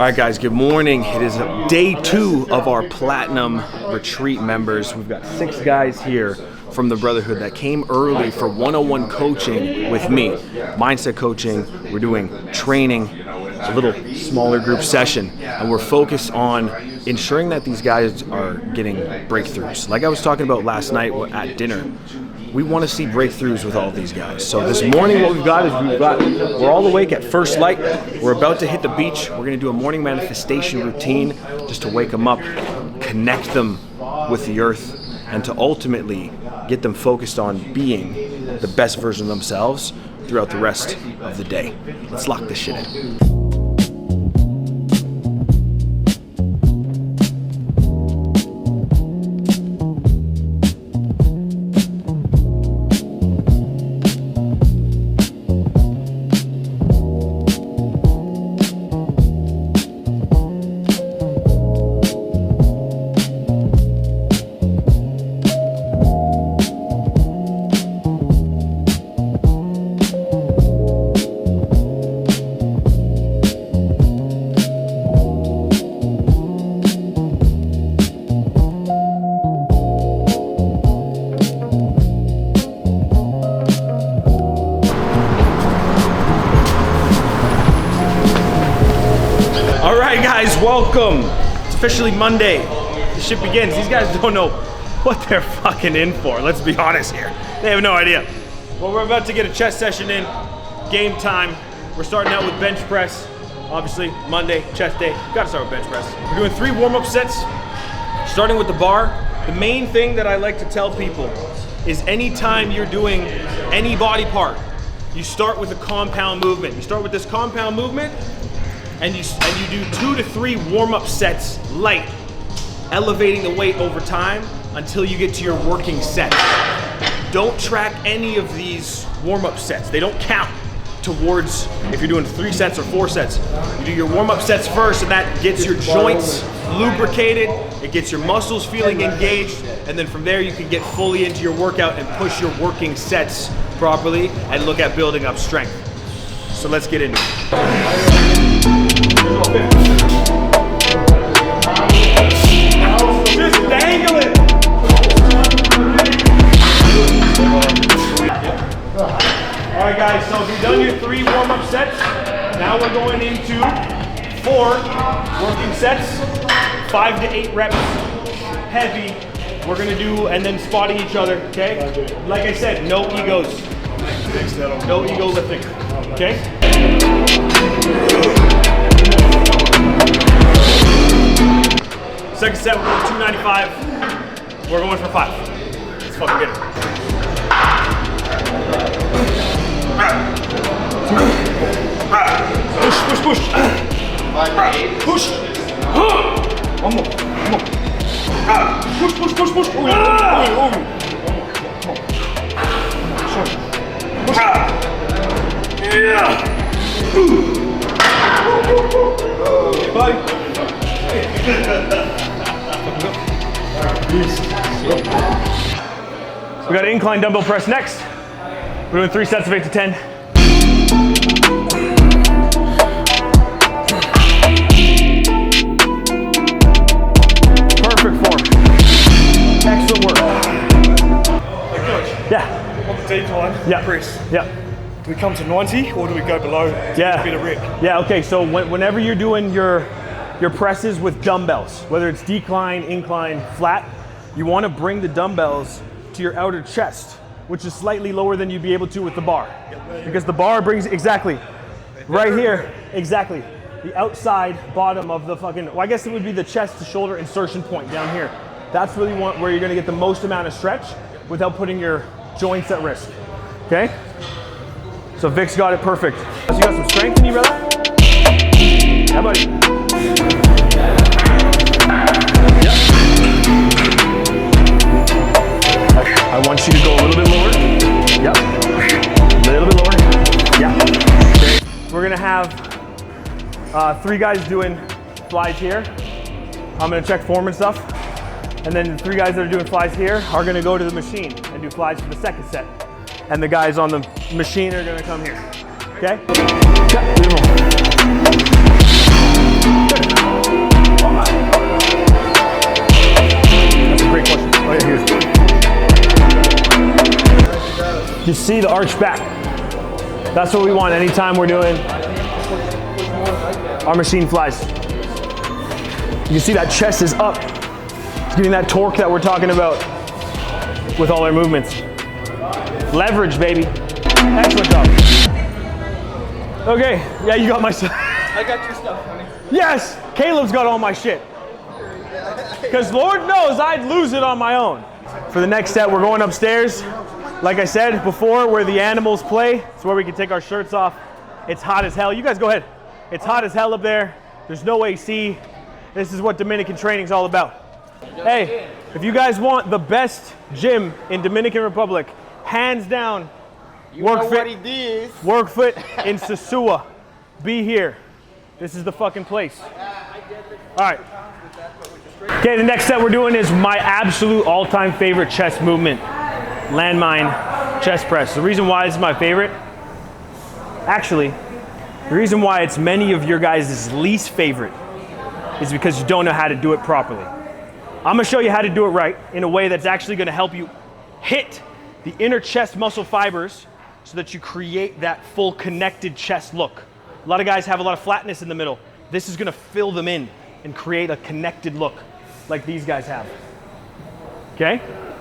All right, guys, good morning. It is day 2 of our Platinum Retreat members. We've got 6 guys here from the Brotherhood that came early for one-on-one coaching with me. Mindset coaching, we're doing training, a little smaller group session, and we're focused on ensuring that these guys are getting breakthroughs. Like I was talking about last night at dinner, we want to see breakthroughs with all of these guys. So this morning what we've got is we're all awake at first light. We're about to hit the beach. We're going to do a morning manifestation routine just to wake them up, connect them with the earth, and to ultimately get them focused on being the best version of themselves throughout the rest of the day. Let's lock this shit in. Alright guys, welcome. It's officially Monday. The shit begins. These guys don't know what they're fucking in for. Let's be honest here. They have no idea. Well, we're about to get a chest session in. Game time. We're starting out with bench press. Obviously, Monday, chest day. Gotta start with bench press. We're doing 3 warm-up sets, starting with the bar. The main thing that I like to tell people is anytime you're doing any body part, you start with a compound movement. You start with this compound movement, and you do 2 to 3 warm-up sets light, elevating the weight over time until you get to your working set. Don't track any of these warm-up sets. They don't count towards if you're doing 3 sets or 4 sets. You do your warm-up sets first, and that gets your joints lubricated, it gets your muscles feeling engaged, and then from there you can get fully into your workout and push your working sets properly and look at building up strength. So let's get into it. Just dangle it. Alright guys, so if you've done your 3 warm-up sets, now we're going into 4 working sets, 5 to 8 reps, heavy. We're gonna do, and then spotting each other, okay? Like I said, no egos. No ego lifting, okay? Second set, we're going 295. We're going for 5. Let's fucking get it. Push, push, push. 5 to 8. Push. One more, one more. Push, push, push, push. Push. Yeah. Bye. We got an incline dumbbell press next. We're doing 3 sets of 8 to 10. Perfect form. Excellent work. Hey coach. Yeah. On the decline, press. Yeah. Do we come to 90 or do we go below? Yeah. A bit of rep. Yeah. Okay. So whenever you're doing your presses with dumbbells, whether it's decline, incline, flat, you want to bring the dumbbells to your outer chest, which is slightly lower than you'd be able to with the bar. Because the bar brings, exactly, right here, exactly, the outside bottom of the fucking, well, I guess it would be the chest to shoulder insertion point down here. That's really where you're gonna get the most amount of stretch without putting your joints at risk, okay? So Vic's got it perfect. So you got some strength in you, brother? Yeah, buddy. Yep. I want you to go a little bit lower. Yep. A little bit lower. Yeah. Okay. We're gonna have 3 guys doing flies here. I'm gonna check form and stuff. And then the 3 guys that are doing flies here are gonna go to the machine and do flies for the second set. And the guys on the machine are gonna come here. Okay? Good. can see the arch back. That's what we want anytime we're doing our machine flies. You can see that chest is up, getting that torque that we're talking about with all our movements. Leverage, baby. Excellent job. Okay, yeah, you got my stuff. I got your stuff, honey. Yes, Caleb's got all my shit. Because Lord knows I'd lose it on my own. For the next set, we're going upstairs. Like I said before, where the animals play. It's where we can take our shirts off. It's hot as hell. You guys go ahead. It's hot as hell up there. There's no AC. This is what Dominican training's all about. Hey, if you guys want the best gym in Dominican Republic, hands down, WorkFit in Sosua. Be here. This is the fucking place. All right. Okay, the next set we're doing is my absolute all-time favorite chest movement. Landmine chest press. The reason why it's my favorite, actually, the reason why it's many of your guys' least favorite is because you don't know how to do it properly. I'm gonna show you how to do it right in a way that's actually gonna help you hit the inner chest muscle fibers so that you create that full connected chest look. A lot of guys have a lot of flatness in the middle. This is gonna fill them in and create a connected look like these guys have. Okay?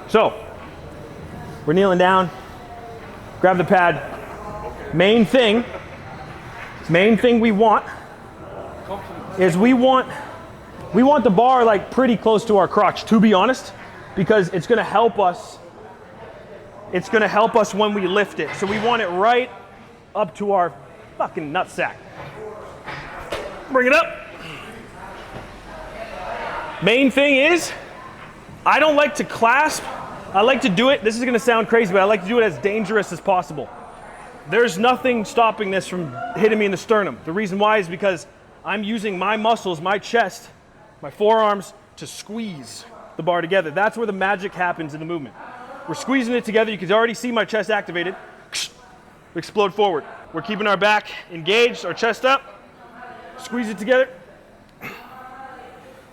So, we're kneeling down, grab the pad. Main thing we want is we want the bar like pretty close to our crotch, to be honest, because it's gonna help us. It's gonna help us when we lift it. So we want it right up to our fucking nutsack. Bring it up. Main thing is, I don't like to clasp. I like to do it, this is gonna sound crazy, but I like to do it as dangerous as possible. There's nothing stopping this from hitting me in the sternum. The reason why is because I'm using my muscles, my chest, my forearms to squeeze the bar together. That's where the magic happens in the movement. We're squeezing it together. You can already see my chest activated. We explode forward. We're keeping our back engaged, our chest up. Squeeze it together.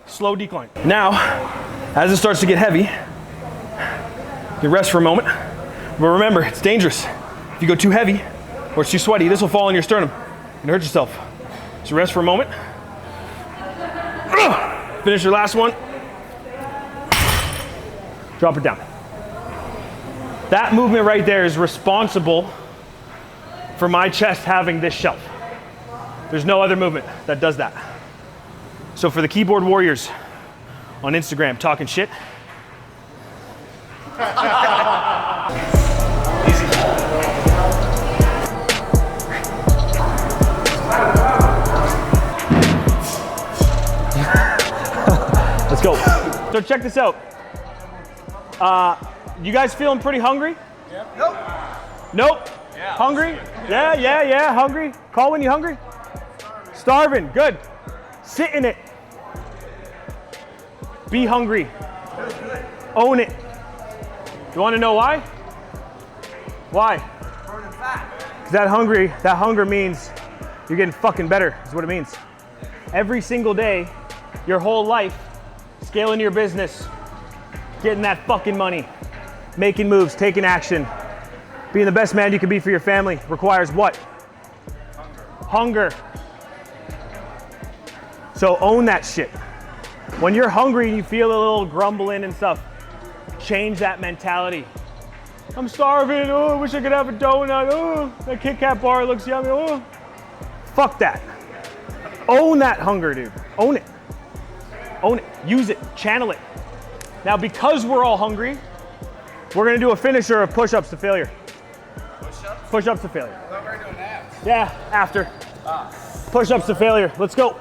Slow decline. Now, as it starts to get heavy, you rest for a moment. But remember, it's dangerous. If you go too heavy or it's too sweaty, this will fall in your sternum and hurt yourself. So rest for a moment. Finish your last one. Drop it down. That movement right there is responsible for my chest having this shelf. There's no other movement that does that. So for the keyboard warriors on Instagram talking shit, let's go. So check this out. You guys feeling pretty hungry? Yeah. Nope. Yeah. Hungry? Yeah. Hungry? Call when you hungry? Starving. Good. Sit in it. Be hungry. Own it. You want to know why? Why? Because that hunger means you're getting fucking better, is what it means. Every single day, your whole life, scaling your business, getting that fucking money, making moves, taking action, being the best man you can be for your family requires what? Hunger. So own that shit. When you're hungry and you feel a little grumbling and stuff, change that mentality. I'm starving, oh, I wish I could have a donut, oh, that Kit Kat bar looks yummy, oh. Fuck that. Own that hunger, dude. Own it. Own it. Use it. Channel it. Now, because we're all hungry, we're gonna do a finisher of push-ups to failure. Push-ups? Push-ups to failure. I thought we were doing abs. Yeah, after. Push-ups to failure. Let's go.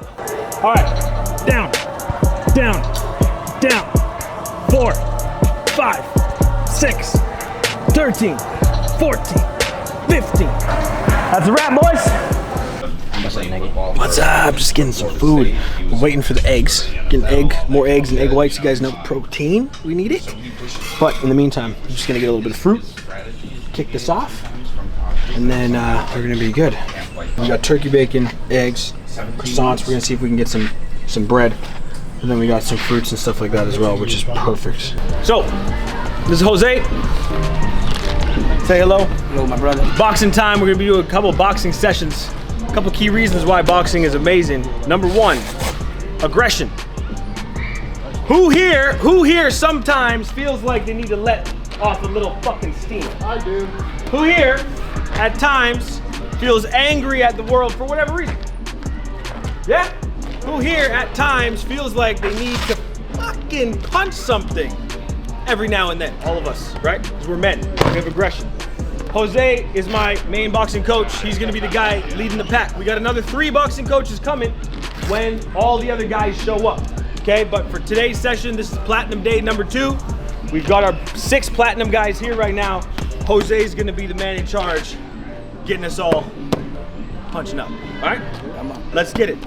All right. Down, down, down. 4, 5, 6, 13, 14, 15. That's a wrap, boys. What's up? Just getting some food. We're waiting for the eggs. Getting more eggs and egg whites. You guys know protein. We need it. But in the meantime, I'm just gonna get a little bit of fruit. Kick this off, and then we're gonna be good. We got turkey bacon, eggs, croissants. We're gonna see if we can get some bread, and then we got some fruits and stuff like that as well, which is perfect. So, this is Jose. Say hello. Hello, my brother. Boxing time. We're gonna be doing a couple boxing sessions. A couple key reasons why boxing is amazing. Number one, aggression. Who here sometimes feels like they need to let off a little fucking steam? I do. Who here at times feels angry at the world for whatever reason? Yeah? Who here at times feels like they need to fucking punch something every now and then? All of us, right? Because we're men, we have aggression. Jose is my main boxing coach. He's gonna be the guy leading the pack. We got another 3 boxing coaches coming when all the other guys show up. Okay, but for today's session, this is Platinum Day number 2. We've got our 6 Platinum guys here right now. Jose's gonna be the man in charge, getting us all punching up. All right, let's get it.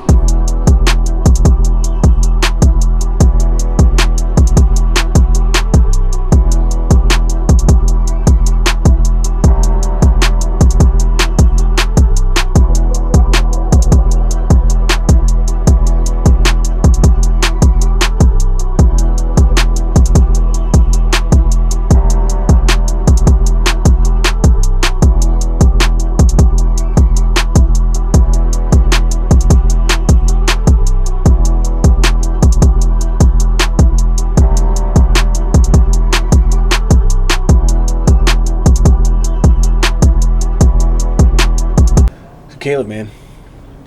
Caleb, man,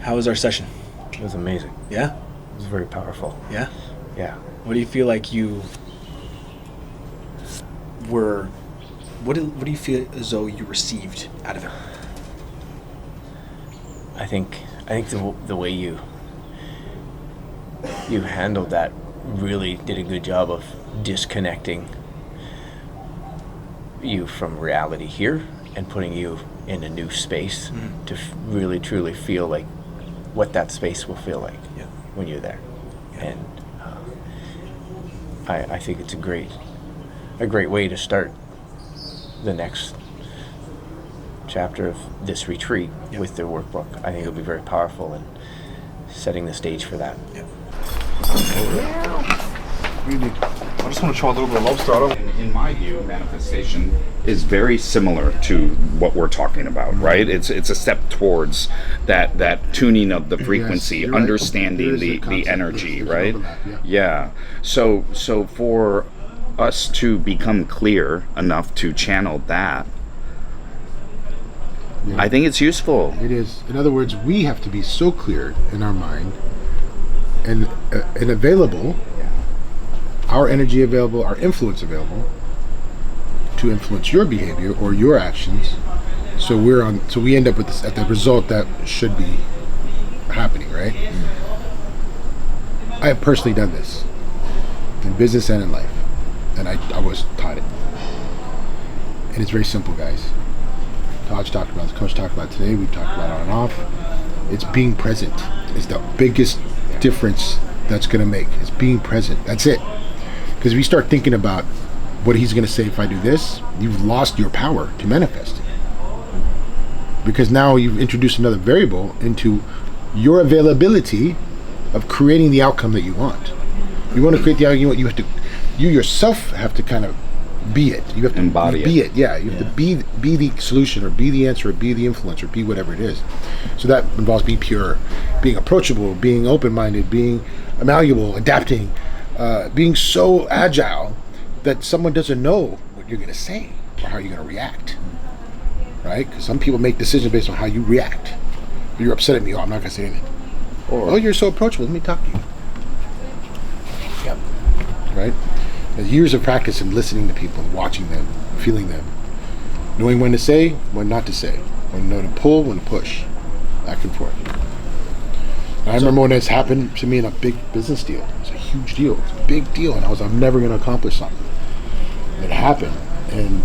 how was our session? It was amazing. Yeah? It was very powerful. Yeah? Yeah. What do you feel like you were, what do you feel as though you received out of it? I think the way you handled that really did a good job of disconnecting you from reality here and putting you in a new space to really truly feel like what that space will feel like when you're there. And I think it's a great way to start the next chapter of this retreat with the workbook. I think it'll be very powerful in setting the stage for that. I just want to try a little bit of lobster. In my view, manifestation is very similar to what we're talking about, right? It's a step towards that tuning of the frequency, Yes, you're right. understanding There is the a concept. energy, There's right? overlap, Yeah. So for us to become clear enough to channel that, Yeah. I think it's useful. It is. In other words, we have to be so clear in our mind and available, our energy available, our influence available to influence your behavior or your actions. So we end up with this, at the result that should be happening, right? I have personally done this in business and in life, and I was taught it. And it's very simple, guys. Taj talked about it, Coach talked about it today, we've talked about it on and off. It's being present is the biggest difference that's going to make. It's being present. That's it. Because if you start thinking about what he's going to say if I do this, you've lost your power to manifest it. Because now you've introduced another variable into your availability of creating the outcome that you want. You want to create the outcome you want, you yourself have to kind of be it. You have to Embody be it. it. Yeah, you have to be the solution, or be the answer, or be the influence, or be whatever it is. So that involves being pure, being approachable, being open-minded, being malleable, adapting, being so agile that someone doesn't know what you're going to say or how you're going to react. Right? Because some people make decisions based on how you react. You're upset at me. Oh, I'm not going to say anything. Or, oh, you're so approachable. Let me talk to you. Yep. Right? There's years of practice in listening to people, watching them, feeling them, knowing when to say, when not to say, when to pull, when to push, back and forth. And I remember when this happened to me in a big business deal. It was a huge deal. It was a big deal, and I'm never going to accomplish something. And it happened, and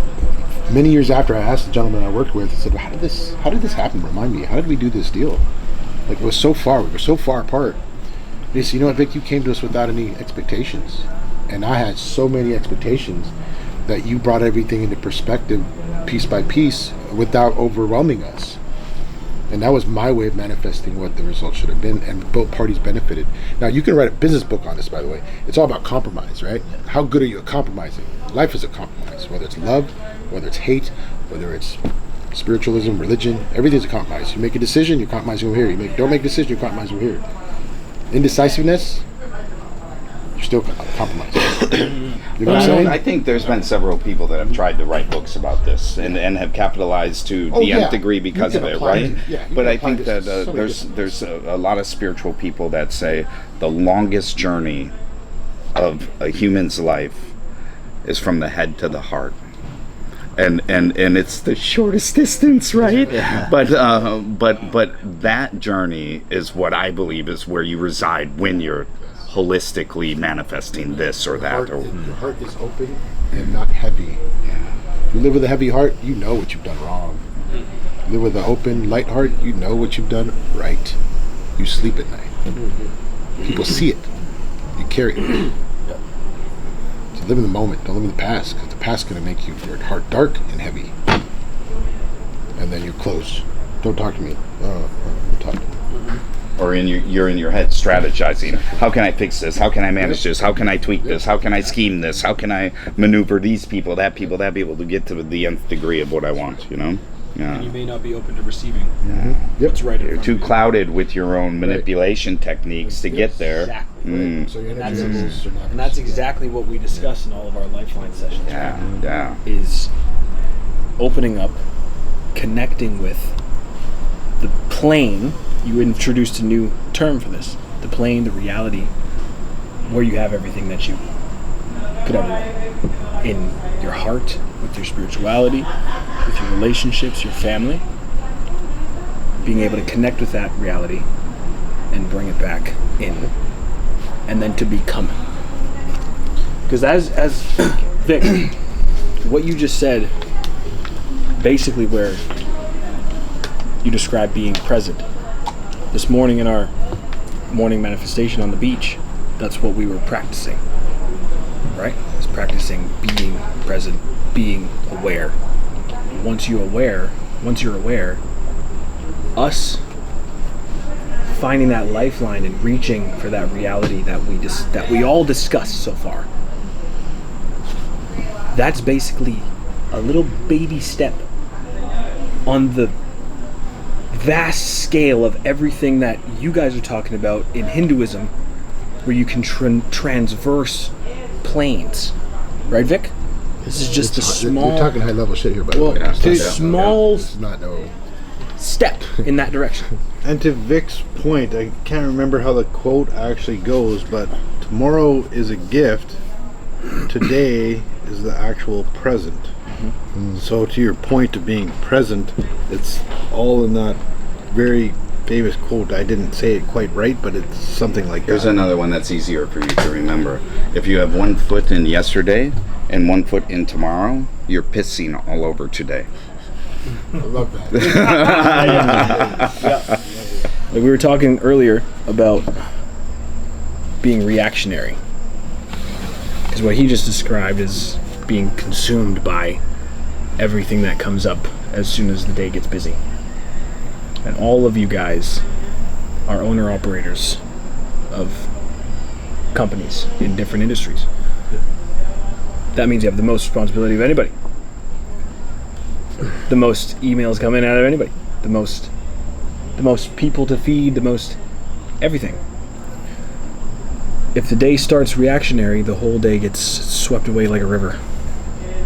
many years after, I asked the gentleman I worked with, I said, how did this happen? Remind me, how did we do this deal? Like, it was so far, we were so far apart. He said, you know what, Vic, you came to us without any expectations. And I had so many expectations that you brought everything into perspective piece by piece without overwhelming us. And that was my way of manifesting what the result should have been, and both parties benefited. Now, you can write a business book on this, by the way. It's all about compromise, right? How good are you at compromising? Life is a compromise, whether it's love, whether it's hate, whether it's spiritualism, religion, everything's a compromise. You make a decision, you're compromising over here. Don't make a decision, you're compromising over here. Indecisiveness, you're still compromising. You know what I'm saying? I think there's been several people that have tried to write books about this and have capitalized to the nth degree because of it, right? But I think that there's a lot of spiritual people that say the longest journey of a human's life is from the head to the heart. And it's the shortest distance, right? Yeah. But that journey is what I believe is where you reside when you're holistically manifesting this or that. Your heart is open and not heavy. If you live with a heavy heart, you know what you've done wrong. You live with an open, light heart, you know what you've done right. You sleep at night. People see it. You carry it. So live in the moment. Don't live in the past, because the past is going to make your heart dark and heavy. And then you're closed. Don't talk to me. Don't talk to me. Or you're in your head strategizing. How can I fix this? How can I manage this? How can I tweak this? How can I scheme this? How can I maneuver these people, that people to get to the nth degree of what I want, you know? Yeah. And you may not be open to receiving What's right in You're front too of you. clouded with your own manipulation techniques to get there. Exactly. So your That's, energy levels are not. and that's exactly what we discuss in all of our Lifeline sessions. Yeah. Is opening up, connecting with the plane. You introduced a new term for this. The plane, the reality, where you have everything that you could ever want. In your heart, with your spirituality, with your relationships, your family. Being able to connect with that reality and bring it back in. And then to become it. Because as Vic, what you just said, basically where you describe being present. This morning in our morning manifestation on the beach, that's what we were practicing, right? It's practicing being present, being aware. Once you're aware, us finding that lifeline and reaching for that reality that we all discussed so far. That's basically a little baby step on the vast scale of everything that you guys are talking about in Hinduism, where you can transverse planes, right, Vic? This is just a small. You're talking high level shit here, by the way. It's a small It's not no. step in that direction. And to Vic's point, I can't remember how the quote actually goes, but tomorrow is a gift. Today is the actual present. So to your point of being present, it's all in that very famous quote. I didn't say it quite right, but it's something like Here's that. another one that's easier for you to remember. If you have 1 foot in yesterday and 1 foot in tomorrow, you're pissing all over today. I love that. Like we were talking earlier about being reactionary. Because what he just described is being consumed by everything that comes up as soon as the day gets busy. And all of you guys are owner-operators of companies in different industries. That means you have the most responsibility of anybody. The most emails come in out of anybody. The most people to feed, the most everything. If the day starts reactionary, the whole day gets swept away like a river.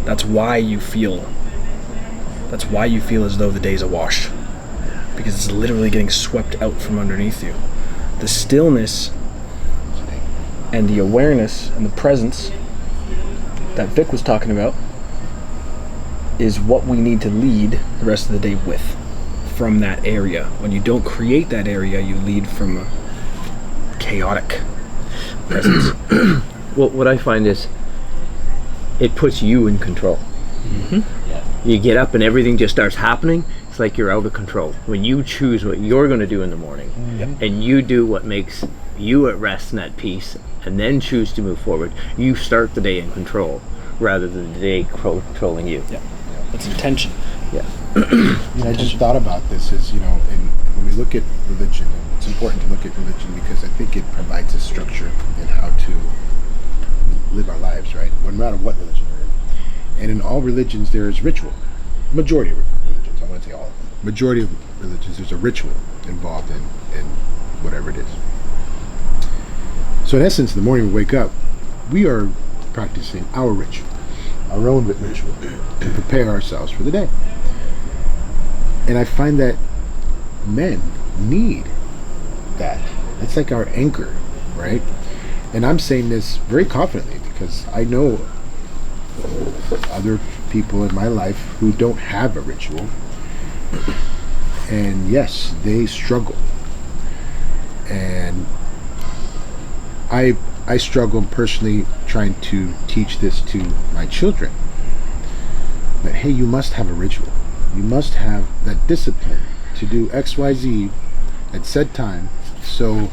That's why you feel as though the day's awash. Because it's literally getting swept out from underneath you. The stillness and the awareness and the presence that Vic was talking about is what we need to lead the rest of the day with from that area. When you don't create that area, you lead from a chaotic presence. Well, what I find is it puts you in control. You get up and everything just starts happening. It's like you're out of control. When you choose what you're going to do in the morning, and you do what makes you at rest and at peace, and then choose to move forward, you start the day in control rather than the day controlling you. Yeah. That's intention. Yeah. I just thought about this is, when we look at religion, and it's important to look at religion because I think it provides a structure in how to live our lives, right? No matter what religion we're in. And in all religions, there is ritual. Majority of religions, I want to say all of them. Majority of religions, there's a ritual involved in whatever it is. So in essence, the morning we wake up, we are practicing our ritual, our own ritual, to prepare ourselves for the day. And I find that men need that. That's like our anchor, right? And I'm saying this very confidently because I know other people in my life who don't have a ritual. And yes, they struggle. And I struggle personally trying to teach this to my children. That, hey, you must have a ritual. You must have that discipline to do X, Y, Z at said time, so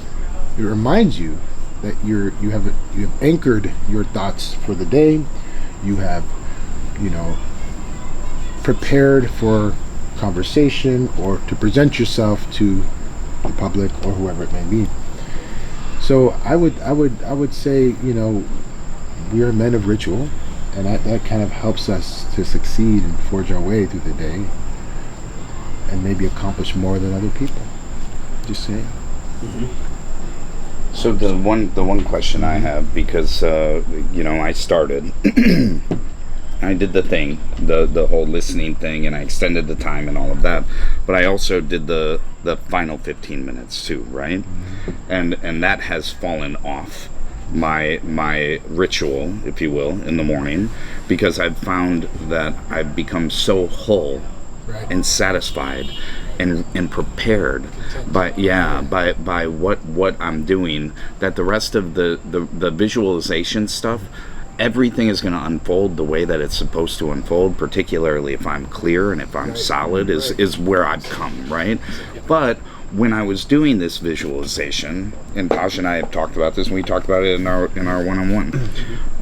it reminds you that you have anchored your thoughts for the day. You have, prepared for conversation or to present yourself to the public or whoever it may be. So I would say, we are men of ritual, and that kind of helps us to succeed and forge our way through the day and maybe accomplish more than other people. Just saying. Mm-hmm. So the one question I have, because I started I did the thing, the whole listening thing, and I extended the time and all of that, but I also did the final 15 minutes too, right? Mm-hmm. And that has fallen off my ritual, if you will, in the morning, because I've found that I've become so whole, right, and satisfied and prepared by what I'm doing, that the rest of the visualization stuff, everything is going to unfold the way that it's supposed to unfold, particularly if I'm clear and if I'm solid, is where I've come, right? But when I was doing this visualization, and Tosh and I have talked about this, and we talked about it in our one-on-one,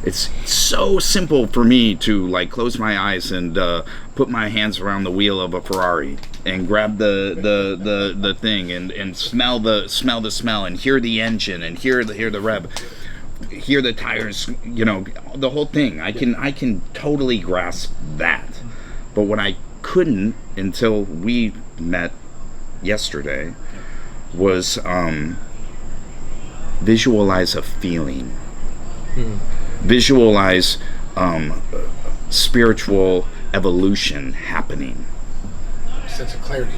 it's so simple for me to like close my eyes and put my hands around the wheel of a Ferrari and grab the thing and smell the smell and hear the engine and hear the rev, hear the tires, the whole thing. I can totally grasp that. But what I couldn't until we met yesterday was visualize a feeling, visualize spiritual evolution happening. Sense of clarity.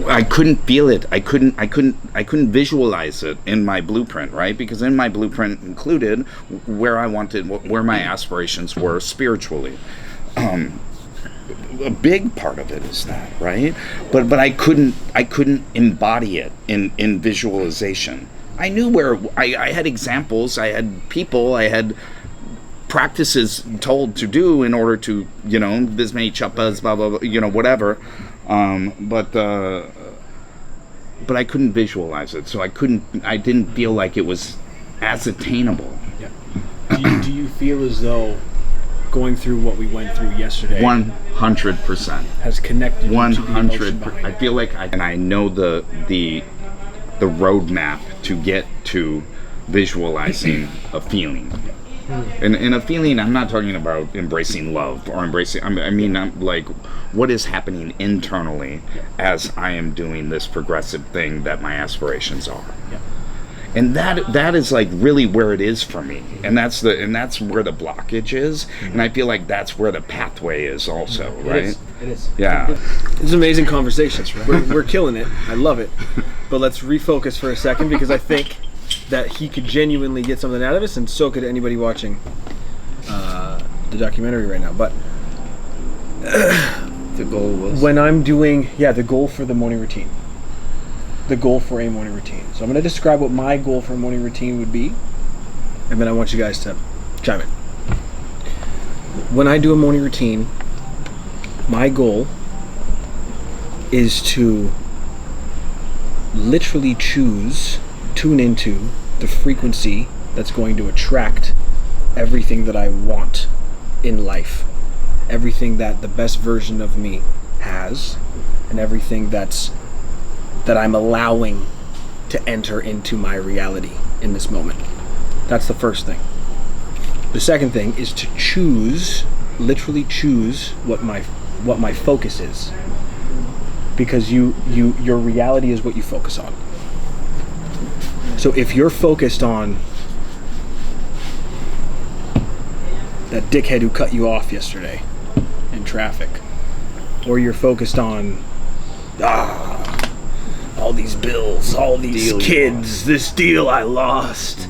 I couldn't feel it. I couldn't visualize it in my blueprint, right? Because in my blueprint included where my aspirations were spiritually. A big part of it is that, right? But I couldn't embody it in visualization. I knew where I had examples, I had people, I had practices told to do in order to, this many chappas, blah blah blah, whatever. But I couldn't visualize it, so I didn't feel like it was as attainable. Yeah. Do you feel as though going through what we went through yesterday 100% has connected you to the emotion behind it? I feel like I know the roadmap to get to visualizing a feeling. And a feeling, I'm not talking about embracing love or I'm like what is happening internally as I am doing this progressive thing that my aspirations are. Yeah. And that is like really where it is for me, and that's where the blockage is, and I feel like that's where the pathway is also, right? It is. Yeah. It's an amazing conversation. We're killing it. I love it. But let's refocus for a second, because I think that he could genuinely get something out of this, and so could anybody watching the documentary right now. But the goal was when I'm doing the goal for the morning routine. The goal for a morning routine. So I'm going to describe what my goal for a morning routine would be, and then I want you guys to chime in. When I do a morning routine, my goal is to literally tune into the frequency that's going to attract everything that I want in life, everything that the best version of me has, and everything that I'm allowing to enter into my reality in this moment. That's the first thing. The second thing is to choose literally choose what my focus is, because your reality is what you focus on. So if you're focused on that dickhead who cut you off yesterday in traffic, or you're focused on all these bills, all these kids, this deal I lost,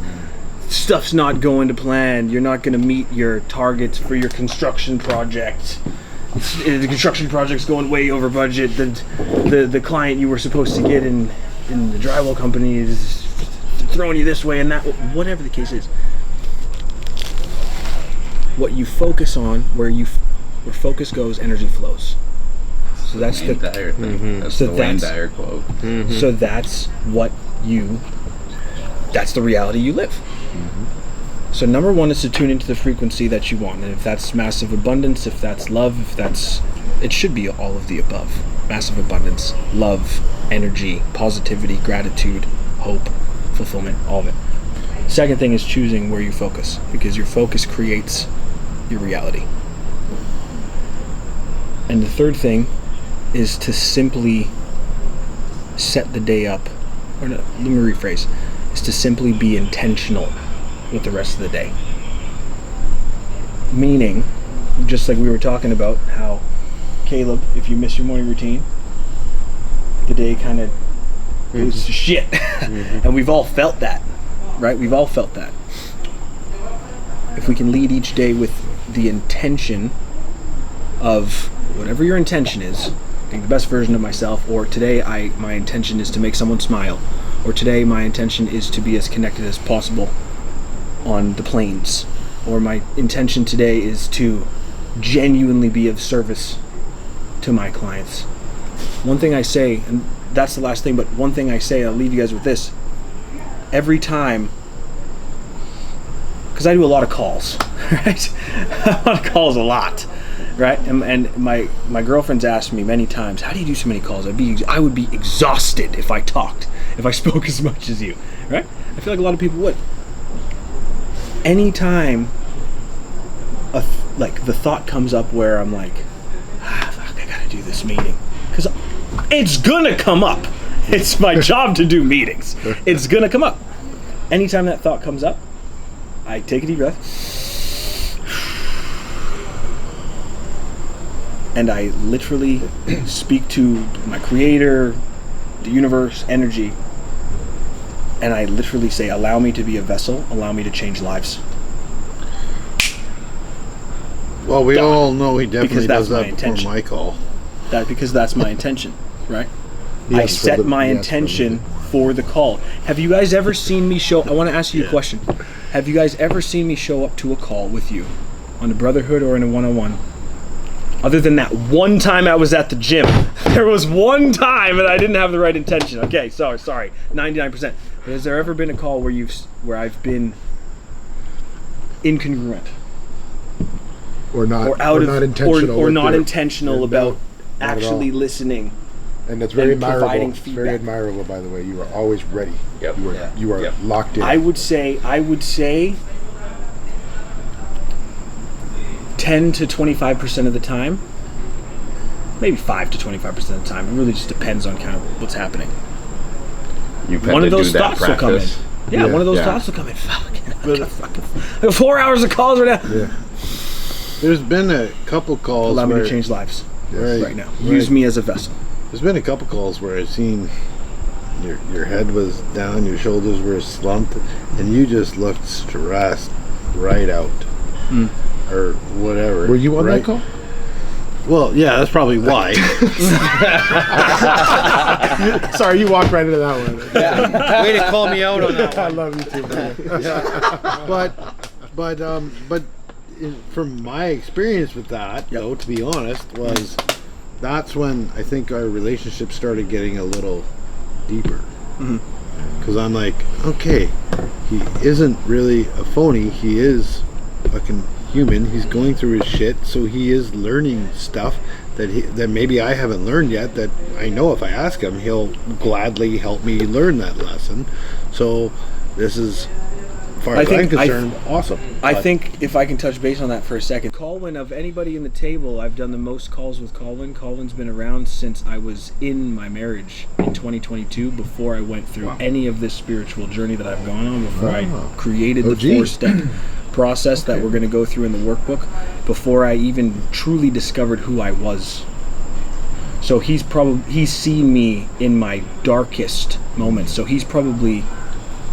stuff's not going to plan, you're not going to meet your targets for your construction project, the construction project's going way over budget, the client you were supposed to get in the drywall company is throwing you this way and that, whatever the case is. What you focus on, where focus goes, energy flows. So that's Wayne Dyer thing. That's the Wayne Dyer quote. So that's that's the reality you live. So number one is to tune into the frequency that you want. And if that's massive abundance, if that's love, it should be all of the above. Massive abundance, love, energy, positivity, gratitude, hope, fulfillment, all of it. Second thing is choosing where you focus, because your focus creates your reality. And the third thing is to simply set the day up, or no, let me rephrase, is to simply be intentional with the rest of the day. Meaning, just like we were talking about how, Caleb, if you miss your morning routine, the day kind of goes to shit. And we've all felt that, right? We've all felt that. If we can lead each day with the intention of whatever your intention is, being the best version of myself, or today my intention is to make someone smile, or today my intention is to be as connected as possible on the planes, or my intention today is to genuinely be of service to my clients. One thing I say, and that's the last thing, but one thing I say, I'll leave you guys with this. Every time, because I do a lot of calls, right? A lot of calls, a lot, right? And my girlfriend's asked me many times, how do you do so many calls? I would be exhausted if I spoke as much as you, right? I feel like a lot of people would. Anytime like the thought comes up where I'm like, fuck, I gotta do this meeting, because it's gonna come up. It's my job to do meetings. It's gonna come up. Anytime that thought comes up, I take a deep breath and I literally speak to my creator, the universe, energy, and I literally say, allow me to be a vessel, allow me to change lives. Well, we all know he definitely does my that intention. before my call. Because that's my intention, right? Yes, I set my intention for the call. Have you guys ever seen me show... I want to ask you a question. Have you guys ever seen me show up to a call with you on a brotherhood or in a one-on-one? Other than that one time I was at the gym. There was one time and I didn't have the right intention. Okay, sorry. 99%. But has there ever been a call where I've been incongruent? Or not, or out or of, not intentional. Or not intentional about actually listening. And that's very admirable. Providing It's feedback. very admirable, by the way. You are always ready. Yep. You are locked in. I would say 10 to 25% of the time, maybe 5 to 25% of the time. It really just depends on kind of what's happening. One of those thoughts will come in. Yeah, one of those thoughts will come in. I got 4 hours of calls right now. Yeah. There's been a couple calls Allow me where, to change lives right now. Right. Use me as a vessel. There's been a couple calls where I've seen your head was down, your shoulders were slumped, and you just looked stressed right out. Or whatever. Were you on that call? Well, yeah, that's probably why. Sorry, you walked right into that one. Yeah. Way to call me out on that I one. love you too, man. But from my experience with that, though, to be honest, was that's when I think our relationship started getting a little deeper. Because I'm like, okay, he isn't really a phony. He is fucking human. He's going through his shit, so he is learning stuff that maybe I haven't learned yet, that I know if I ask him, he'll gladly help me learn that lesson. So this is far as I'm concerned, awesome. I think if I can touch base on that for a second, Colwyn, of anybody in the table, I've done the most calls with Colwyn. Colwyn's been around since I was in my marriage in 2022, before I went through any of this spiritual journey that I've gone on, before I created the 4-step process that we're going to go through in the workbook, before I even truly discovered who I was. So he's seen me in my darkest moments. So he's probably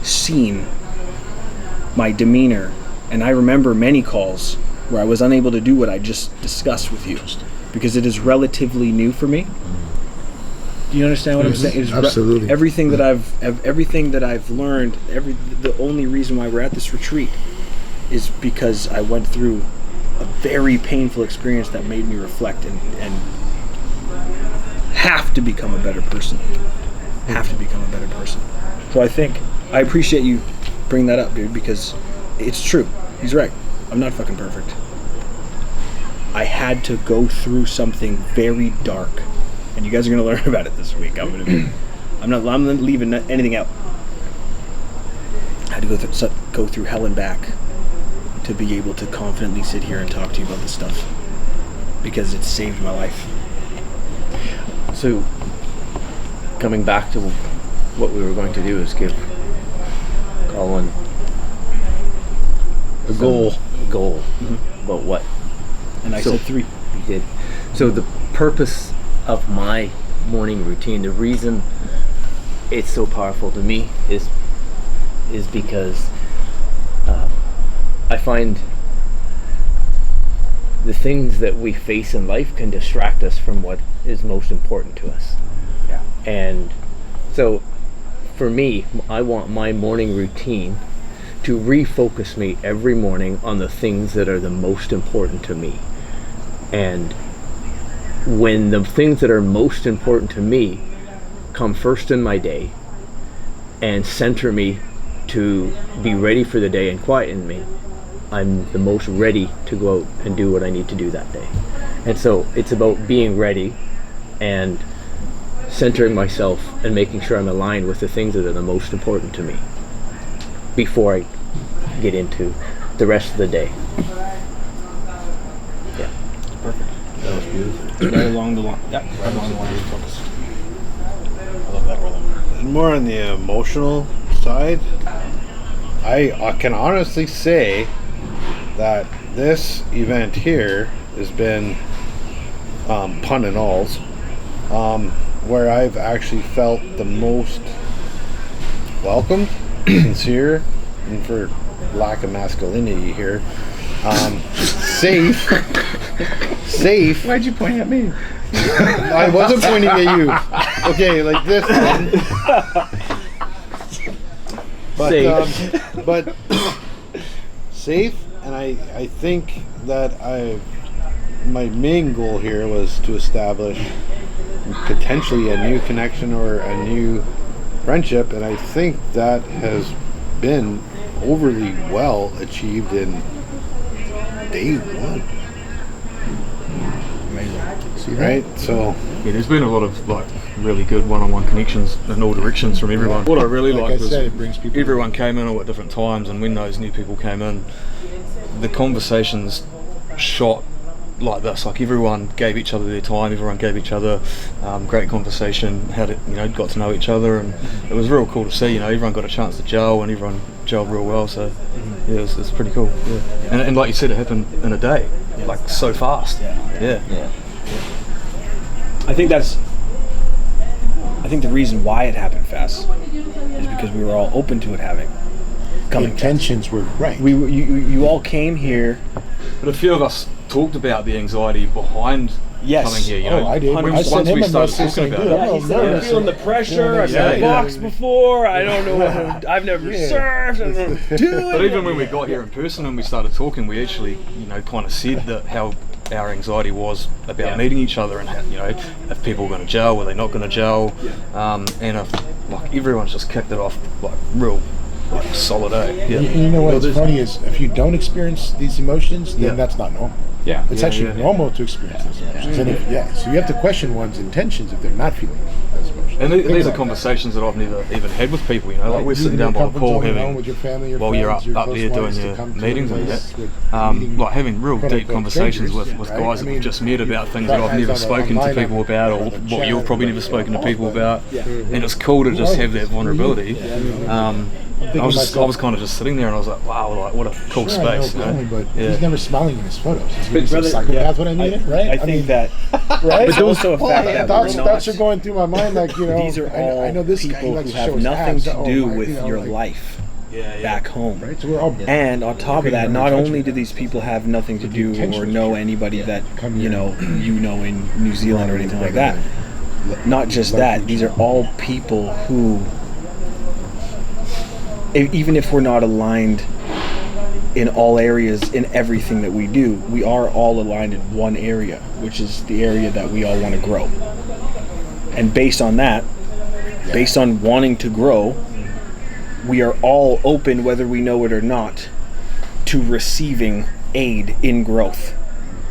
seen my demeanor, and I remember many calls where I was unable to do what I just discussed with you, because it is relatively new for me. Do you understand what I'm saying? It's Absolutely. Everything that I've learned, the only reason why we're at this retreat is because I went through a very painful experience that made me reflect and have to become a better person. So I appreciate you bringing that up, dude, because it's true. He's right. I'm not fucking perfect. I had to go through something very dark, and you guys are gonna learn about it this week. I'm not leaving anything out. I had to go through hell and back to be able to confidently sit here and talk to you about this stuff, because it saved my life. So, coming back to what we were going to do is give Colin A goal. About what? And I said 3. You did. So the purpose of my morning routine, the reason it's so powerful to me is because I find the things that we face in life can distract us from what is most important to us. Yeah. And so for me, I want my morning routine to refocus me every morning on the things that are the most important to me. And when the things that are most important to me come first in my day and center me to be ready for the day and quieten me, I'm the most ready to go out and do what I need to do that day. And so it's about being ready and centering myself and making sure I'm aligned with the things that are the most important to me before I get into the rest of the day. Yeah. Perfect. That was beautiful. Right along the line. Yeah, right along the line of focus. I love that, brother. And more on the emotional side, I can honestly say that this event here has been pun and alls, where I've actually felt the most welcomed, sincere, and for lack of masculinity here, safe. Why'd you point at me? I wasn't pointing at you. Okay, like this one. But Safe. But safe, and I think that my main goal here was to establish potentially a new connection or a new friendship, and I think that has been overly well achieved in day one. Amazing. See that? Right? So Yeah, there's been a lot of like really good one-on-one connections in all directions from everyone. What I really Like I liked was said, it brings people everyone came in all at different times, and when those new people came in, the conversations shot like this. Like everyone gave each other their time, everyone gave each other great conversation, had it, got to know each other, and it was real cool to see. Everyone got a chance to gel, and everyone gelled real well. So yeah, it's pretty cool. Yeah. And like you said, it happened in a day, like so fast. Yeah. I think the reason why it happened fast is because we were all open to it coming. intentions were right. You all came here. But a few of us talked about the anxiety behind coming here. I did. When, I sent once him we a started message talking saying, about "Dude, it. I'm He's nervous." feeling the pressure. I've never boxed before. I don't know. I've never surfed. I don't do it. But even when we got here in person and we started talking, we actually, kind of said that how our anxiety was about meeting each other, and how, if people were going to gel, were they not going to gel, and if everyone's just kicked it off real solid. You know what's funny is if you don't experience these emotions, then that's not normal. Yeah. It's actually normal to experience those emotions. And so you have to question one's intentions if they're not feeling those emotions. And these are conversations that I've never even had with people, you know, like we're sitting down by the pool having, with your family, your while friends, you're up your there doing close ones to your come to meetings a and place that, with meeting like having real quote deep unquote conversations strangers, with right? guys I that mean, we've just met about things that broadcast I've never on the spoken to online people about, or on the what you've chat, probably or never spoken to on people both, about, and it's cool to just have that vulnerability. I was kind of just sitting there and I was like, wow, like what a cool Sure, I space, know you know? Conley, but Yeah. he's never smiling in his photos. He's But brother, brother, that's what I mean, right? I think that, right? but also a fact that thoughts we're not. are going through my mind, like, you know, These are all I know this guy, he people likes who to show have his nothing abs. to Oh, do my, with you know, your like, life Yeah. back home. right? So we're all And on top of that, not only do these people have nothing to do or know anybody that you know in New Zealand or anything like that. Not just that, these are all people who, even if we're not aligned in all areas in everything that we do, we are all aligned in one area, which is the area that we all want to grow. And based on that, based on wanting to grow, we are all open, whether we know it or not, to receiving aid in growth,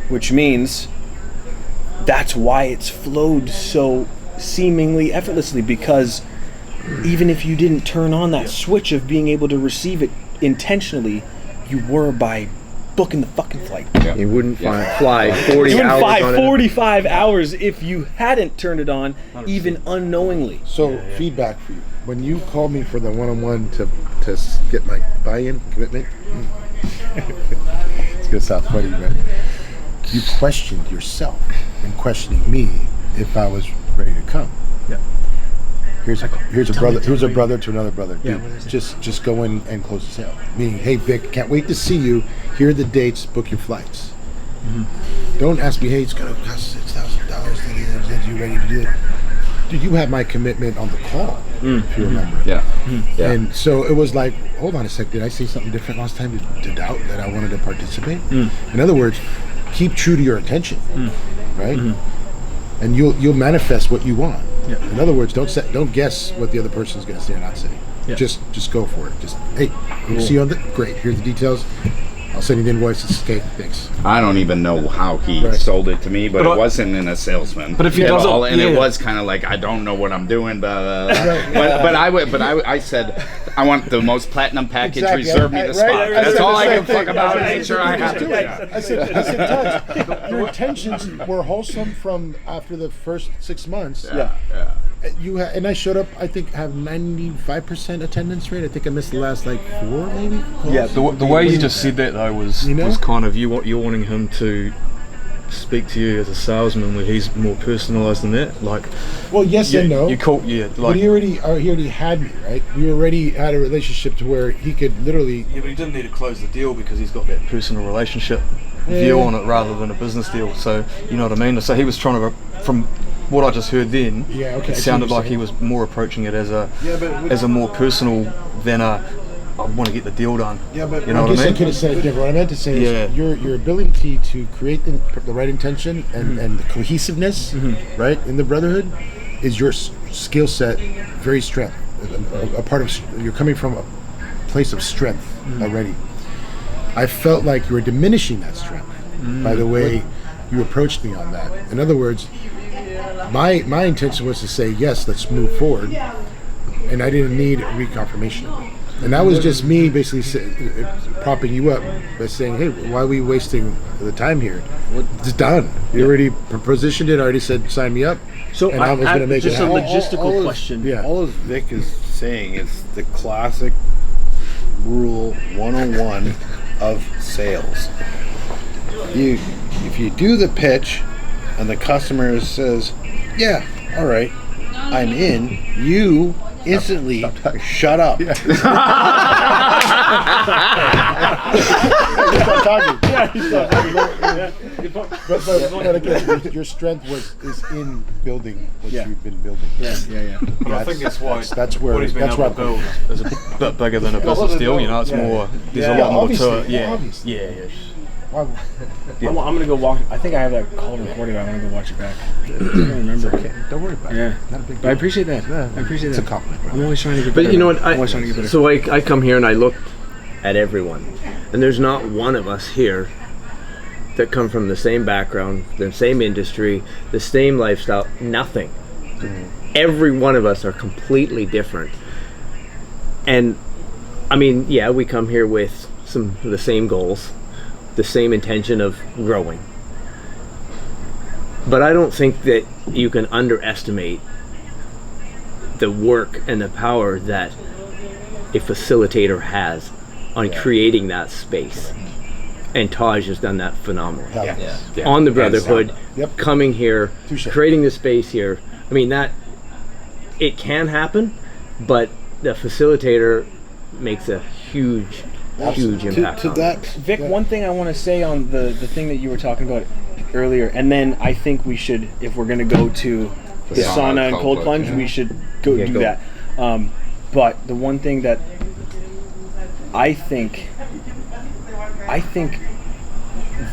which means that's why it's flowed so seemingly effortlessly, because even if you didn't turn on that switch of being able to receive it intentionally, you were by booking the fucking flight. You wouldn't fly 40 You wouldn't hours fly on 45 hours if you hadn't turned it on, 100%. even unknowingly. So feedback for you. When you called me for the one-on-one to get my buy-in commitment, it's gonna sound funny, but you questioned yourself and questioning me if I was ready to come. Yeah. Here's a brother to another brother. Yeah, Dude, what is it? just go in and close the sale. Meaning, hey Vic, can't wait to see you. Here are the dates. Book your flights. Don't ask me, hey, it's gonna cost $6,000. Are you ready to do it? Dude, you have my commitment on the call, if you remember. Yeah. Yeah. And so it was like, hold on a sec, did I say something different last time to doubt that I wanted to participate? In other words, keep true to your intention, right? And you'll manifest what you want. Yeah. In other words, don't guess what the other person's going to say or not say. Yeah. Just go for it. Just, hey, you see you on the great. Here's the details. I'll send you the invoices. Okay, thanks. I don't even know how he Right. sold it to me, but But it I- wasn't in a salesman. But if he at doesn't- all, and it yeah. was kind of like, I don't know what I'm doing, but I said I want the most platinum package. Exactly. Reserve me the Right, spot. right, That's right. all I Same give a fuck thing. about. Right. Make sure I have Do it. it. I said, Touch, your intentions were wholesome from after the first 6 months. Yeah. And I showed up. I think have 95% attendance rate. I think I missed the last like 4 maybe. Yeah, The way you just said that though was You know? was kind of you're wanting him to speak to you as a salesman where he's more personalised than that. Like, Well, yes and no. you call But like. he already had me, right? We already had a relationship to where he could literally. Yeah, but he didn't need to close the deal because he's got that personal relationship view on it rather than a business deal. So you know what I mean. So he was trying to, from what I just heard then, Yeah, okay, I it see what sounded you're like he saying. was more approaching it as a but as a more personal than a I want to get the deal done. Yeah, but you know I what guess I I mean? could have said it different. What I meant to say Yeah. is your ability to create the right intention and the cohesiveness, right, in the brotherhood, is your skill set, very strength. A part of you're coming from a place of strength already. I felt like you were diminishing that strength by the way you approached me on that. In other words, my intention was to say yes, let's move forward, and I didn't need reconfirmation of it. And that was just me basically propping you up by saying, hey, why are we wasting the time here? It's done. You already positioned it, already said sign me up. So And I was gonna make it just a happen. logistical question. Yeah. All as Vic is saying is the classic rule 101 of sales. If you do the pitch and the customer says, yeah, all right, I'm in, you instantly shut up. Stop talking. But again, your strength is in building what you've been building. Yeah. But I think that's why that's where what he's been that's able where to build is a bit bigger than a business deal. You know, it's more. There's a lot more to obviously, it. Yeah, obviously. yeah. Wow. I'm gonna go watch. I think I have that call recorded. I'm gonna go watch it back. I don't remember. Don't worry about it. Yeah, Not a big but deal. I appreciate that. I appreciate It's a that. compliment. I'm always trying to get But better. you know what? I'm always trying to get better. So I come here and I look at everyone, and there's not one of us here that come from the same background, the same industry, the same lifestyle. Nothing. every one of us are completely different. And I mean, yeah, we come here with some of the same goals, the same intention of growing. But I don't think that you can underestimate the work and the power that a facilitator has on creating that space. And Taj has done that phenomenally. On the Brotherhood, coming here, creating the space here. I mean, that it can happen, but the facilitator makes a huge impact. To that, Vic, one thing I want to say on the thing that you were talking about earlier, and then I think we should, if we're going to go to the sauna and cold plunge, we should go do that. But the one thing that I think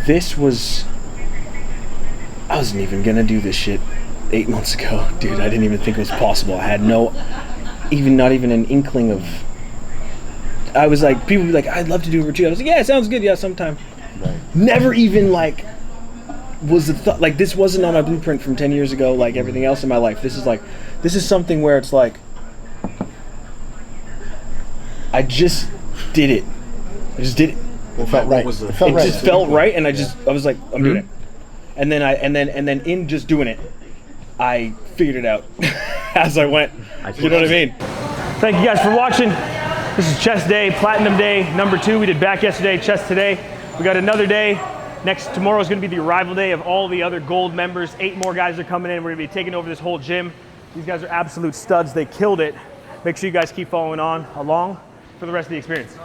this was, I wasn't even going to do this shit 8 months ago, dude. I didn't even think it was possible. I had not even an inkling of. I was like, people would be like, I'd love to do a retreat. I was like, yeah, it sounds good, yeah, sometime. Right. Never even like was the thought, like this wasn't on my blueprint from 10 years ago, like everything else in my life. This is something where it's like, I just did it. It felt right. It just felt right, and I was like, I'm doing it. And then in just doing it, I figured it out as I went. You know what I mean? Thank you guys for watching. This is chest day, platinum day, number 2. We did back yesterday, chest today. We got another day. Tomorrow is going to be the arrival day of all the other gold members. 8 more guys are coming in. We're going to be taking over this whole gym. These guys are absolute studs. They killed it. Make sure you guys keep following along for the rest of the experience.